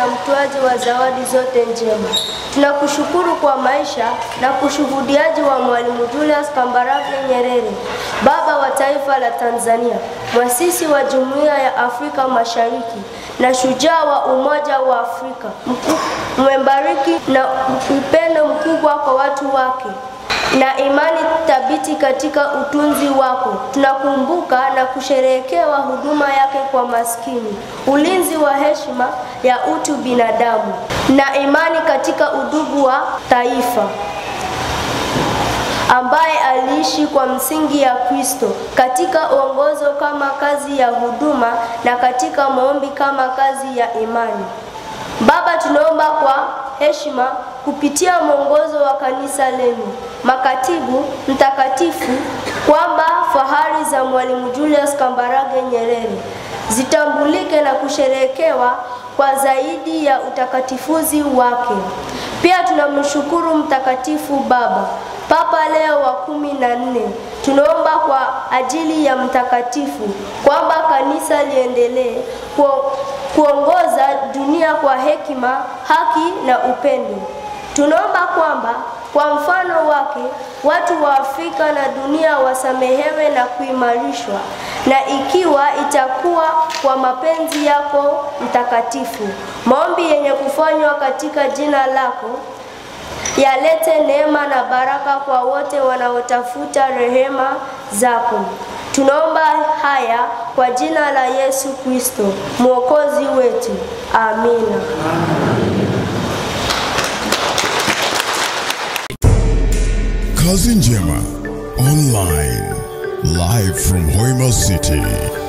na mtoaji wa zawadi zote njema. Tunakushukuru kwa maisha na kushuhudiaji wa Mwalimu Julius Kambarage Nyerere, baba wa taifa la Tanzania, mwasisi wa Jumuiya ya Afrika Mashariki na shujaa wa Umoja wa Afrika. Mwebariki na upendo mkubwa kwa watu wake na imani thabiti katika utunzi wako. Tunakumbuka na kusherehekewa huduma yake kwa maskini, ulinzi wa heshima ya utu binadamu na imani katika udugu wa taifa, ambaye aliishi kwa msingi ya Kristo katika uongozo kama kazi ya huduma na katika maombi kama kazi ya imani. Baba, tunaomba kwa heshima kupitia mwongozo wa kanisa lenu, makatibu mtakatifu, kwamba fahari za Mwalimu Julius Kambarage Nyerere zitambulike na kusherehekewa kwa zaidi ya utakatifuzi wake. Pia tunamshukuru mtakatifu Baba Papa Leo wa 14. Tunaomba kwa ajili ya mtakatifu kwamba kanisa liendelee kuongoza dunia kwa hekima, haki na upendo. Tunaomba kwamba kwa mfano wake watu wa Afrika na dunia wasamehewe na kuimarishwa, na ikiwa itakuwa kwa mapenzi yako mtakatifu, maombi yenye kufanywa katika jina lako yalete neema na baraka kwa wote wanaotafuta rehema zako. Tunaomba haya kwa jina la Yesu Kristo, Mwokozi wetu. Amina. Kazi Njema Online, live from Hoima City.